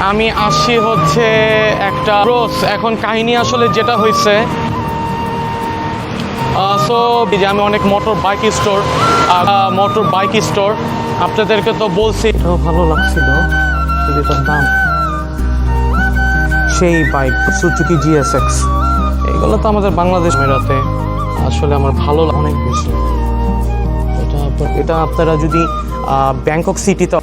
আমি আসছি হচ্ছে একটা ব্রোস। এখন কাহিনী আসলে যেটা হয়েছে, সো যে আমি অনেক মোটর বাইক স্টোর আপনাদেরকে তো বলছি, এটাও ভালো লাগছিল যদি তার দাম। সেই বাইক সুজুকি জিএসএক্স, এগুলো তো আমাদের বাংলাদেশ মেরাতে আসলে আমার ভালো অনেক বেশি। এটা আপনারা যদি ব্যাংকক সিটিতে,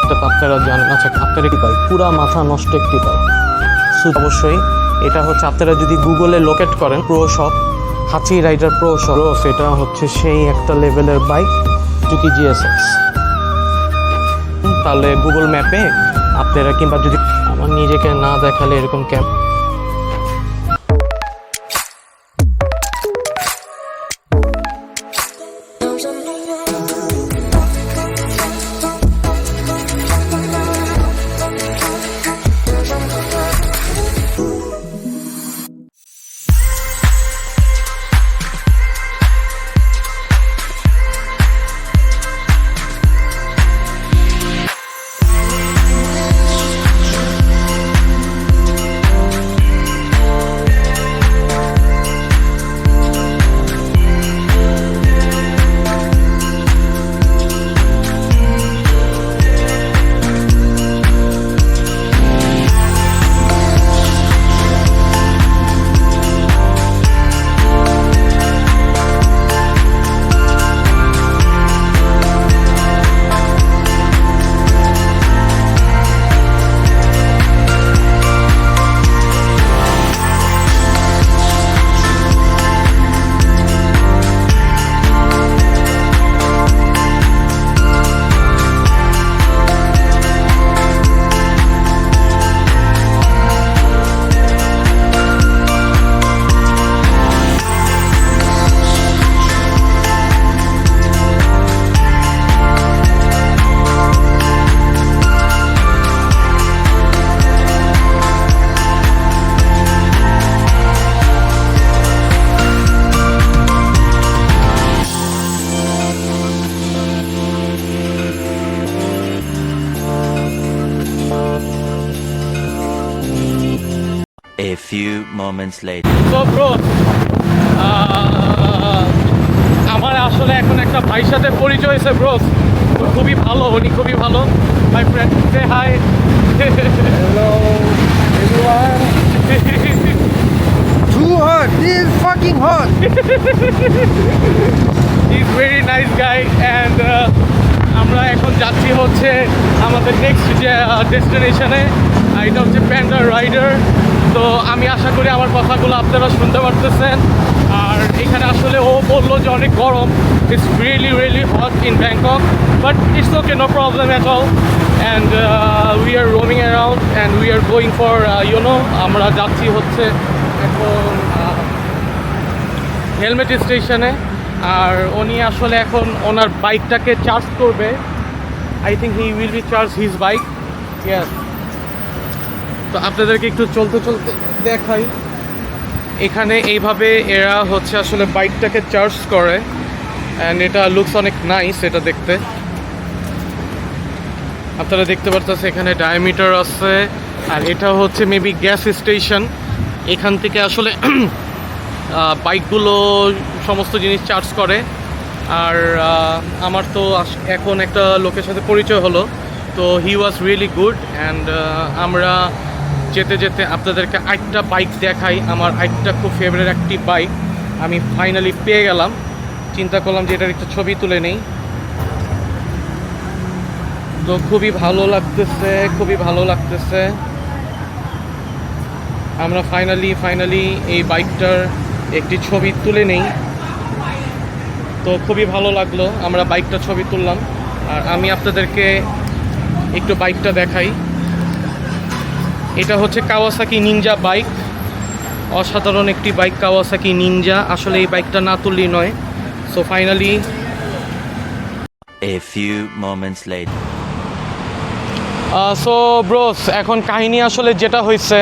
এটা তো আপনারা জানেন। আচ্ছা, আপনারা কি বাইক পুরা মাথা নষ্ট একটি বাইক অবশ্যই। এটা হচ্ছে আপনারা যদি গুগলে লোকেট করেন প্রো শপ, হাচি রাইডার প্রো শপ, এটা হচ্ছে সেই একটা লেভেলের বাইক সুজুকি জিএসএক্স। তাহলে গুগল ম্যাপে আপনারা, কিংবা যদি আমার নিজেকে না দেখালে এরকম cab A few moments later. তো ব্রো, আমার আসলে এখন একটা ভাইয়ের সাথে পরিচয় হয়েছে ব্রো। খুবই ভালো, উনি খুবই ভালো। মাই ফ্রেন্ড, সে hi. Hello, everyone. Too hot. This is fucking hot. He's very nice guy and আমরা এখন যাচ্ছি হচ্ছে আমাদের নেক্সট যে ডেস্টিনেশনে, এটা হচ্ছে প্যান্ডা রাইডার। তো আমি আশা করি আমার কথাগুলো আপনারা শুনতে পারতেছেন। আর এখানে আসলে ও বললো যে অনেক গরম, it's really hot in Bangkok, but it's okay, no problem at all. And we are roaming around and we are going for আমরা যাচ্ছি হচ্ছে এখন হেলমেট স্টেশনে। আর উনি আসলে এখন ওনার বাইকটাকে চার্জ করবে। I think he will be charge his bike. Yes, তো আপনাদেরকে একটু চলতে দেখাই। এখানে এইভাবে এরা হচ্ছে আসলে বাইকটাকে চার্জ করে অ্যান্ড এটা লুকস অনেক নাইস এটা দেখতে। আপনারা দেখতে পারতেছে এখানে ডায়ামিটার আছে। আর এটা হচ্ছে মেবি গ্যাস স্টেশন। এখান থেকে আসলে বাইকগুলো সমস্ত জিনিস চার্জ করে। আর আমার তো এখন একটা লোকের সাথে পরিচয় হলো, তো হি ওয়াজ রিয়েলি গুড। অ্যান্ড আমরা যেতে যেতে আপনাদেরকে আরেকটা বাইক দেখাই। আমার আরেকটা খুব ফেভারিট একটি বাইক আমি ফাইনালি পেয়ে গেলাম। চিন্তা করলাম যে এটার একটু ছবি তুলে নেই। তো খুবই ভালো লাগতেছে। আমরা ফাইনালি এই বাইকটার একটি ছবি তুলে নেই। তো খুবই ভালো লাগলো, আমরা বাইকটা ছবি তুললাম। আর আমি আপনাদেরকে একটু বাইকটা দেখাই। এটা হচ্ছে কাওয়াসাকি নিনজা বাইক, অসাধারণ একটি বাইক কাওয়াসাকি নিনজা। আসলে এই বাইকটা না তুললেই নয়। So finally A few moments later. So bros, এখন কাহিনী আসলে যেটা হয়েছে,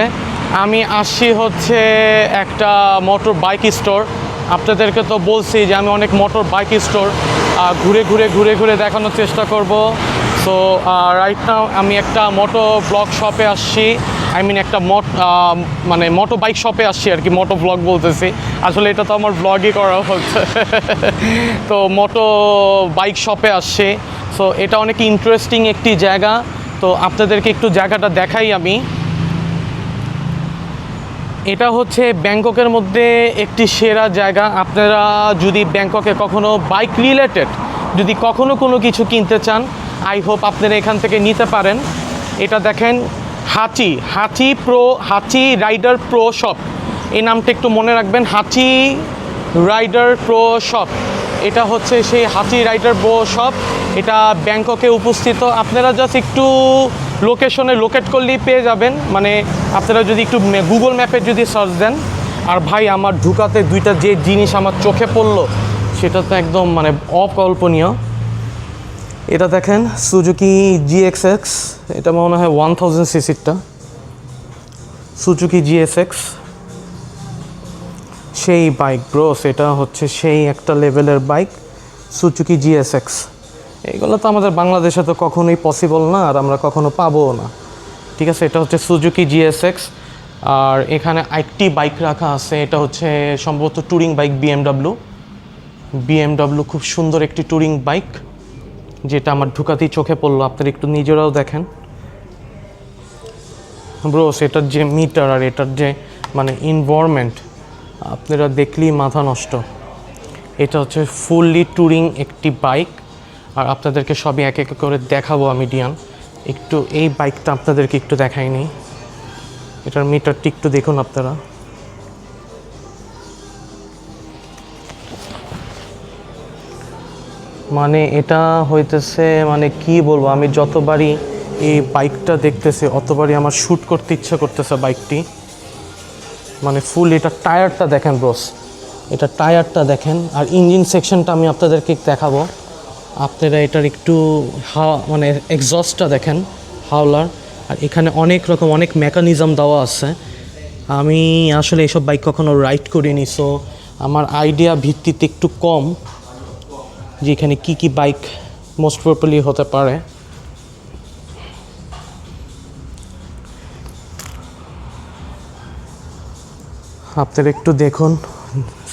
আমি আসছি হচ্ছে একটা মোটর বাইক স্টোর। আপনাদেরকে তো বলছি যে আমি অনেক মোটর বাইক স্টোর ঘুরে ঘুরে দেখানোর চেষ্টা করব। সো রাইট নাও আমি একটা মোটো ব্লগ শপে আসছি, আই মিন একটা মানে মোটো বাইক শপে আসছি আর কি, মোটো ব্লগ বলতেছি, আসলে এটা তো আমার ব্লগই করা হচ্ছে। তো মোটো বাইক শপে আসছি। সো এটা অনেক ইন্টারেস্টিং একটি জায়গা, তো আপনাদেরকে একটু জায়গাটা দেখাই আমি। এটা হচ্ছে ব্যাংককের মধ্যে একটি সেরা জায়গা। আপনারা যদি ব্যাংককে কখনো বাইক রিলেটেড যদি কখনো কোনো কিছু কিনতে চান, আই হোপ আপনারা এখান থেকে নিতে পারেন। এটা দেখেন হাচি রাইডার প্রো শপ, এই নামটা একটু মনে রাখবেন, হাচি রাইডার প্রো শপ। এটা হচ্ছে সেই হাচি রাইডার প্রো শপ, এটা ব্যাংককে উপস্থিত। আপনারা জাস্ট একটু লোকেশনে লোকেট করলেই পেয়ে যাবেন, মানে আপনারা যদি একটু গুগল ম্যাপে যদি সার্চ দেন। আর ভাই আমার ঢুকাতে দুইটা যে জিনিস আমার চোখে পড়লো সেটা তো একদম মানে অকল্পনীয়। এটা দেখেন সুজুকি GSX, এটা মনে হয় 1000 সিসিরটা সুজুকি GSX, সেই বাইক ব্রোস, এটা হচ্ছে সেই একটা লেভেলের বাইক সুজুকি GSX। এইগুলো তো আমাদের বাংলাদেশে তো কখনোই পসিবল না, আর আমরা কখনো পাবোও না। ঠিক আছে, এটা হচ্ছে সুজুকি GSX। আর এখানে আরেকটি বাইক রাখা আছে, এটা হচ্ছে সম্ভবত ট্যুরিং বাইক BMW, খুব সুন্দর একটি ট্যুরিং বাইক, যেটা আমার ঢুকাতেই চোখে পড়লো। আপনারা একটু নিজেরাও দেখেন ব্রোস, এটার যে মিটার আর এটার যে মানে এনভায়রনমেন্ট আপনারা দেখলেই মাথা নষ্ট। এটা হচ্ছে ফুললি ট্যুরিং একটি বাইক, আর আপনাদেরকে সবই এক এক করে দেখাবো আমি ডিয়ান। একটু এই বাইকটা আপনাদেরকে একটু দেখাইনি, এটার মিটারটি একটু দেখুন আপনারা। মানে এটা হইতেছে মানে কি বলবো, আমি যতবারই এই বাইকটা দেখতেছি অতবারই আমার শ্যুট করতে ইচ্ছা করতেছে বাইকটি। মানে ফুল এটা টায়ারটা দেখেন ব্রোস, এটা টায়ারটা দেখেন। আর ইঞ্জিন সেকশনটা আমি আপনাদেরকে দেখাবো, আপনারা এটার একটু মানে এক্সস্টটা দেখেন, হাওলার। আর এখানে অনেক মেকানিজম দেওয়া আছে। আমি আসলে এইসব বাইক কখনো রাইড করিনি, সো আমার আইডিয়া ভিত্তিতে একটু কম যে এখানে কী বাইক মোস্ট প্রপারলি হতে পারে। আপনারা একটু দেখুন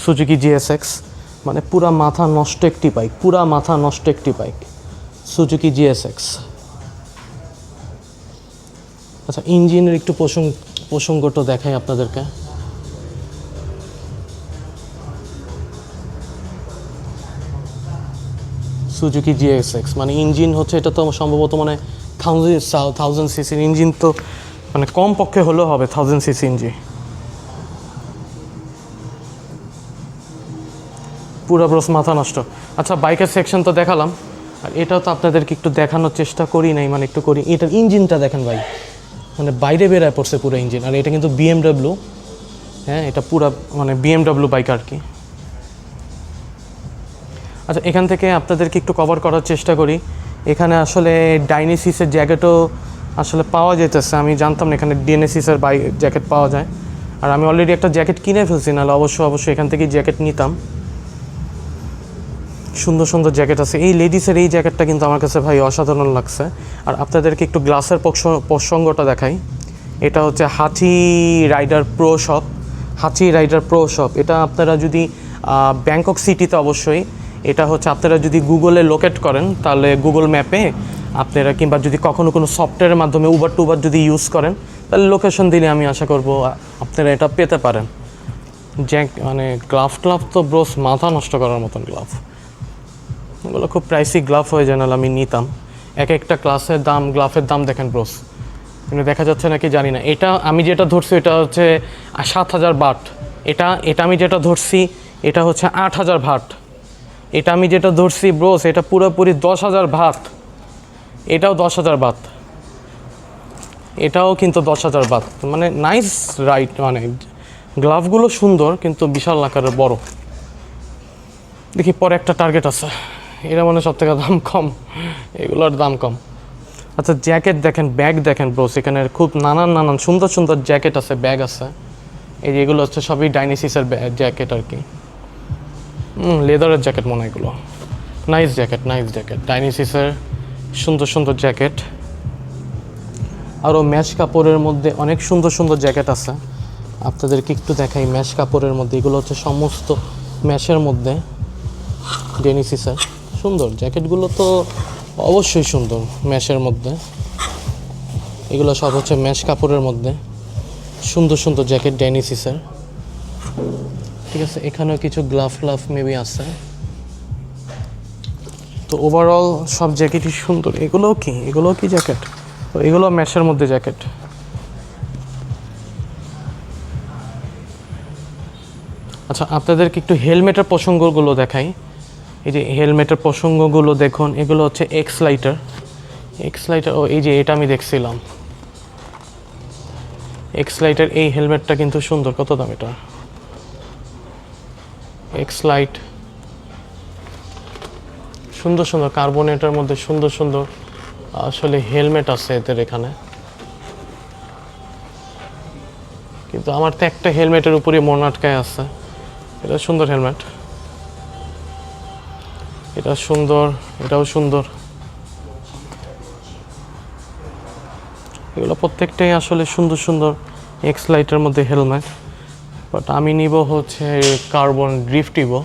সুজুকি GSX, মানে পুরা মাথা নষ্ট একটি বাইক সুজুকি GSX। আচ্ছা, ইঞ্জিনের একটু প্রসঙ্গটা দেখাই আপনাদেরকে। সুজুকি GSX মানে ইঞ্জিন হচ্ছে, এটা তো সম্ভবত মানে 1000 সিসির ইঞ্জিন, তো মানে কম পক্ষে হলেও হবে 1000 সিসি ইঞ্জিন। পুরো ব্রোস মাথা নষ্ট। আচ্ছা, বাইকের সেকশন তো দেখালাম, আর এটাও তো আপনাদেরকে একটু দেখানোর চেষ্টা করি নাই, মানে একটু করি। এটার ইঞ্জিনটা দেখেন ভাই, মানে বাইরে বেরায় পড়ছে পুরো ইঞ্জিন। আর এটা কিন্তু BMW, হ্যাঁ এটা পুরো মানে BMW বাইক আর কি। আচ্ছা, এখান থেকে আপনাদেরকে একটু কভার করার চেষ্টা করি। এখানে আসলে ডাইনেসিসের জ্যাকেটও আসলে পাওয়া যেতেছে, আমি জানতাম না এখানে ডাইনেসিসের বাইক জ্যাকেট পাওয়া যায়। আর আমি অলরেডি একটা জ্যাকেট কিনে ফেলছি, নাহলে অবশ্যই এখান থেকেই জ্যাকেট নিতাম। সুন্দর জ্যাকেট আছে। এই লেডিসের এই জ্যাকেটটা কিন্তু আমার কাছে ভাই অসাধারণ লাগছে। আর আপনাদেরকে একটু গ্লাসের প্রসঙ্গটা দেখাই। এটা হচ্ছে হাচি রাইডার প্রো শপ। এটা আপনারা যদি ব্যাংকক সিটিতে, অবশ্যই এটা হচ্ছে আপনারা যদি গুগলে লোকেট করেন, তাহলে গুগল ম্যাপে আপনারা, কিংবা যদি কখনো কোনো সফটওয়্যারের মাধ্যমে উবার যদি ইউজ করেন, তাহলে লোকেশন দিলে আমি আশা করব আপনারা এটা পেতে পারেন। মানে গ্লাভ তো ব্রোস মাথা নষ্ট করার মতন গ্লাভ, এগুলো খুব প্রাইসি গ্লাভ হয়ে যায়, নাহলে আমি নিতাম। একটা গ্লাভের দাম দেখেন ব্রোস, কিন্তু দেখা যাচ্ছে নাকি জানি না। এটা আমি যেটা ধরছি এটা হচ্ছে 7000 বাট। এটা আমি যেটা ধরছি এটা হচ্ছে 8000 বাট। এটা আমি যেটা ধরছি ব্রোস এটা পুরোপুরি 10,000 বাট। এটাও 10,000 বাট, এটাও কিন্তু 10,000 বাট। মানে নাইস রাইট, মানে গ্লাভগুলো সুন্দর কিন্তু বিশাল আকারের বড়। দেখি পরে একটা টার্গেট আছে, এটা মানে সব থেকে দাম কম, এগুলোর দাম কম। আচ্ছা, জ্যাকেট দেখেন, ব্যাগ দেখেন ব্রোস, এখানে খুব নানান সুন্দর জ্যাকেট আছে, ব্যাগ আছে। এই যে এগুলো হচ্ছে সবই ডাইনেসিসের জ্যাকেট আর কি, লেদারের জ্যাকেট মনে হয় এগুলো। নাইস জ্যাকেট ডাইনেসিসের সুন্দর সুন্দর জ্যাকেট। আরও ম্যাশ কাপড়ের মধ্যে অনেক সুন্দর সুন্দর জ্যাকেট আছে, আপনাদেরকে একটু দেখাই। ম্যাশ কাপড়ের মধ্যে এগুলো হচ্ছে সমস্ত ম্যাশের মধ্যে ডেনিসিসের। সুন্দর জ্যাকেটগুলো তো অবশ্যই সুন্দর ম্যাশের মধ্যে। এগুলো সব হচ্ছে ম্যাশ কাপড়ের মধ্যে সুন্দর সুন্দর জ্যাকেট ডেনিসিসের। ঠিক আছে, এখানেও কিছু গ্লাভ মেবি আছে। তো ওভারঅল সব জ্যাকেটই সুন্দর। এগুলোও কি জ্যাকেট? তো এগুলো ম্যাশের মধ্যে জ্যাকেট। আচ্ছা, আপনাদেরকে একটু হেলমেটের প্রসঙ্গগুলো দেখাই। এই যে হেলমেটের প্রসঙ্গগুলো দেখুন, এগুলো হচ্ছে এক্স লাইটার। ও এই যে এটা আমি দেখছিলাম এক্স লাইটার। এই হেলমেটটা কিন্তু সুন্দর। কত দাম এটা? X light. সুন্দর সুন্দর কার্বনেটের মধ্যে সুন্দর সুন্দর আসলে হেলমেট আছে এদের এখানে। কিন্তু আমার তো একটা হেলমেটের উপরই মন আটকায় আছে। এটা সুন্দর হেলমেট, এটা সুন্দর, এটাও সুন্দর। এগুলো প্রত্যেকটাই আসলে সুন্দর সুন্দর এক্স লাইটের মধ্যে হেলমেট। বাট আমি নিব হচ্ছে কার্বন ড্রিফটিভো।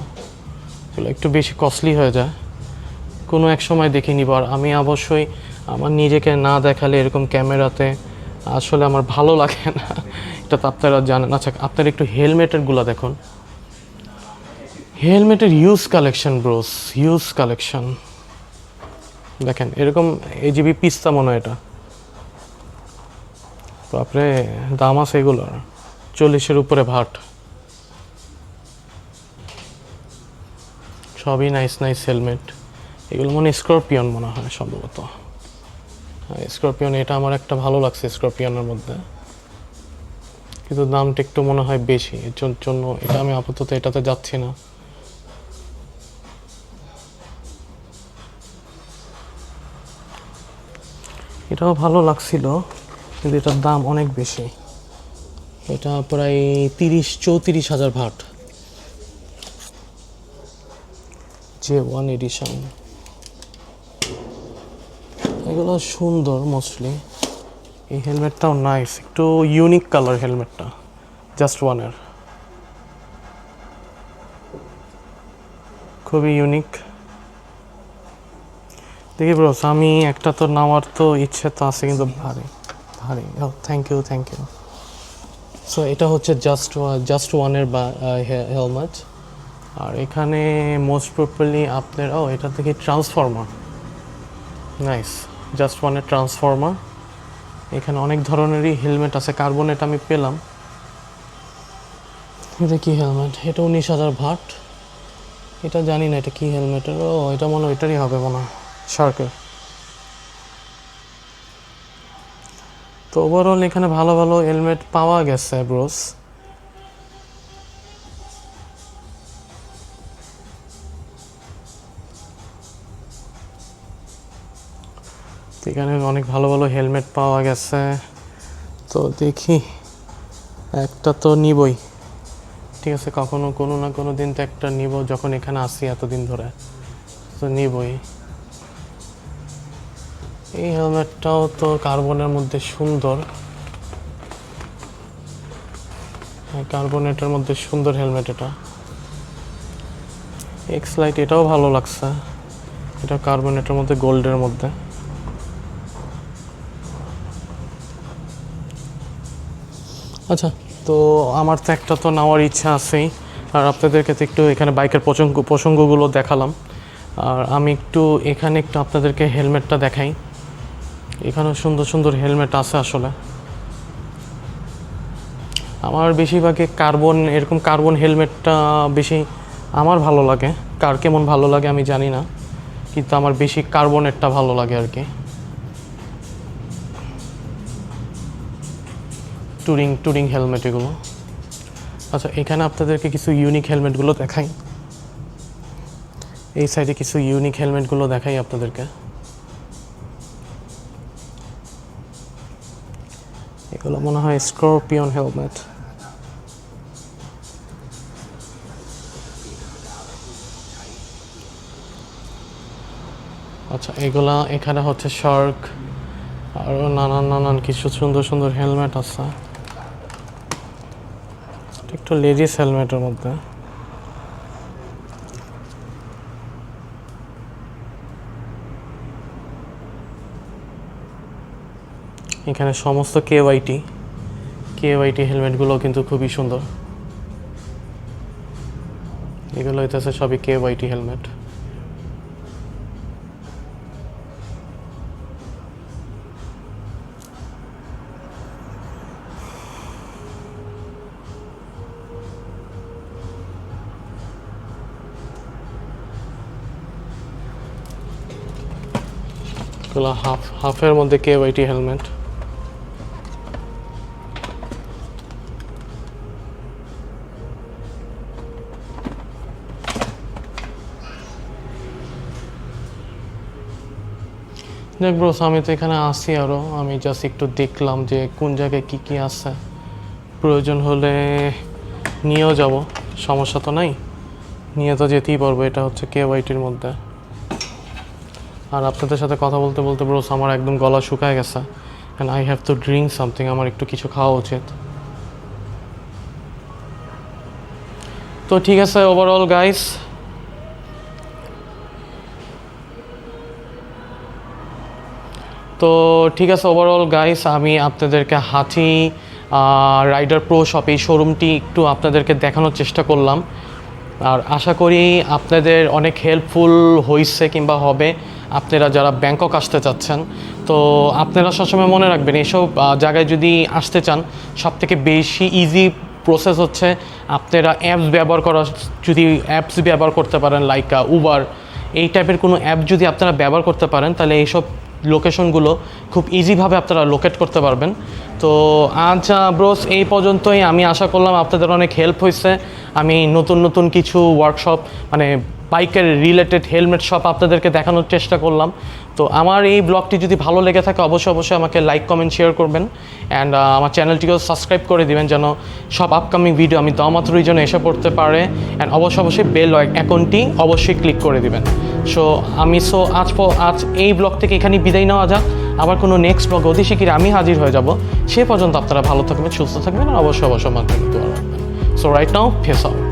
এগুলো একটু বেশি কস্টলি হয়ে যায়, কোনো এক সময় দেখে নিব। আর আমি অবশ্যই আমার নিজেকে না দেখালে এরকম ক্যামেরাতে আসলে আমার ভালো লাগে না, এটা তো আপনারা জানেন। আচ্ছা, আপনারা একটু হেলমেটেরগুলো দেখুন। হেলমেটের huge collection bros, huge collection. দেখেন এরকম এজিবি পিস্তা মনে হয় এটা। তারপরে দাম আছে এগুলোর 40-এর উপরে ভাট। সবই নাইস হেলমেট। এগুলো মনে স্করপিয়ন মনে হয় সম্ভবত। স্করপিয়ন, এটা আমার একটা ভালো লাগছে স্করপিয়নের মধ্যে, কিন্তু দামটা একটু মনে হয় বেশি। এর জন্য এটা আমি আপাতত এটাতে যাচ্ছি না। এটাও ভালো লাগছিল, কিন্তু এটার দাম অনেক বেশি। এটা প্রায় 34 হাজার ভাট। J1 addition. এগুলো সুন্দর মোস্টলি। এই হেলমেটটাও নাইস, একটু ইউনিক কালার হেলমেটটা, জাস্ট ওয়ানের। খুবই ইউনিক। দেখি ব্রোস, আমি একটা তো নেওয়ার তো ইচ্ছে তো আছে, কিন্তু ভারী। Thank you. সো এটা হচ্ছে জাস্ট ওয়ানের বা হেলমেট। আর এখানে মোস্ট প্রপারলি আপনার এটা থেকে ট্রান্সফর্মার। নাইস, জাস্ট ওয়ানের ট্রান্সফর্মার। এখানে অনেক ধরনেরই হেলমেট আছে। কার্বনেট আমি পেলাম। এটা কি হেলমেট? এটা 19,000 ভাট। এটা জানি না এটা কি হেলমেটের। এটা মনে হয় এটারই হবে মনে হয়, শার্কের। তো ওভারঅল এখানে ভালো ভালো হেলমেট পাওয়া গেছে ব্রোস। এখানে অনেক ভালো ভালো হেলমেট পাওয়া গেছে। তো দেখি, একটা তো নিবই। ঠিক আছে, কোনো না কোনো দিন তো একটা নিব, যখন এখানে আসি এতদিন ধরে, তো নিবই। এই হেলমেটটাও তো কার্বনের মধ্যে সুন্দর। কার্বনেটের মধ্যে সুন্দর হেলমেট এটা। এক্স লাইট, এটাও ভালো লাগছে। এটা কার্বনেটের মধ্যে গোল্ডের মধ্যে। আচ্ছা, তো আমার তো একটা তো নেওয়ার ইচ্ছা আছেই। আর আপনাদেরকে তো একটু এখানে বাইকের প্রসঙ্গগুলো দেখালাম। আর আমি একটু এখানে একটু আপনাদেরকে হেলমেটটা দেখাই। এখানেও সুন্দর সুন্দর হেলমেট আছে আসলে। আমার বেশিরভাগে এরকম কার্বন হেলমেটটা বেশি আমার ভালো লাগে। কার কেমন ভালো লাগে আমি জানি না, কিন্তু আমার বেশি কার্বনেরটা ভালো লাগে আর কি। টুরিং হেলমেট এগুলো। আচ্ছা, এখানে আপনাদেরকে কিছু ইউনিক হেলমেটগুলো দেখাই। এই সাইডে কিছু ইউনিক হেলমেটগুলো দেখাই আপনাদেরকে। এগুলো মনে হয় স্করপিয়ন হেলমেট। আচ্ছা এগুলা এখানে হচ্ছে শার্ক আরও নানান কিছু সুন্দর সুন্দর হেলমেট আছে, একটু লেডিস হেলমেটের মধ্যে। এখানে সমস্ত কেওয়াইটি হেলমেটগুলো কিন্তু খুবই সুন্দর। এগুলো হইতেছে সবই কেওয়াইটি হেলমেট। এগুলো হাফের মধ্যে কেওয়াইটি হেলমেট। দেখ ব্রোস, আমি তো এখানে আসি আরও, আমি জাস্ট একটু দেখলাম যে কোন জায়গায় কী আছে। প্রয়োজন হলে নিয়েও যাব, সমস্যা তো নাই, নিয়ে তো যেতেই পারবো। এটা হচ্ছে কেওয়াইটির মধ্যে। আর আপনাদের সাথে কথা বলতে বলতে ব্রোস আমার একদম গলা শুকায় গেছে, and I have to drink something. আমার একটু কিছু খাওয়া উচিত। তো ঠিক আছে ওভারঅল গাইস, আমি আপনাদেরকে হাতি রাইডার প্রো শপ এই শোরুমটি একটু আপনাদেরকে দেখানোর চেষ্টা করলাম। আর আশা করি আপনাদের অনেক হেল্পফুল হয়েছে কিংবা হবে, আপনারা যারা ব্যাংকক আসতে চাচ্ছেন। তো আপনারা সবসময় মনে রাখবেন, এইসব জায়গায় যদি আসতে চান সবথেকে বেশি ইজি প্রসেস হচ্ছে আপনারা অ্যাপস ব্যবহার করতে পারেন, লাইক উবার এই টাইপের কোনো অ্যাপ যদি আপনারা ব্যবহার করতে পারেন, তাহলে এইসব লোকেশনগুলো খুব ইজিভাবে আপনারা লোকেট করতে পারবেন। তো আজ ব্রোস এই পর্যন্তই। আমি আশা করলাম আপনাদের অনেক হেল্প হয়েছে। আমি নতুন কিছু ওয়ার্কশপ মানে বাইকের রিলেটেড হেলমেট শপ আপনাদেরকে দেখানোর চেষ্টা করলাম। তো আমার এই ব্লগটি যদি ভালো লেগে থাকে অবশ্যই আমাকে লাইক কমেন্ট শেয়ার করবেন, অ্যান্ড আমার চ্যানেলটিকেও সাবস্ক্রাইব করে দিবেন যেন সব আপকামিং ভিডিও আমি দেওয়া মাত্রই যেন এসে পড়তে পারে। অ্যান্ড অবশ্যই বেল আইকনটি অবশ্যই ক্লিক করে দিবেন। আজ এই ব্লগ থেকে এখানেই বিদায় নেওয়া যাক। আবার কোনো নেক্সট ব্লগ অতি শীঘ্রই আমি হাজির হয়ে যাব। সে পর্যন্ত আপনারা ভালো থাকবেন, সুস্থ থাকবেন, আর অবশ্যই আমার জন্য দোয়া রাখবেন। So right now, pace out.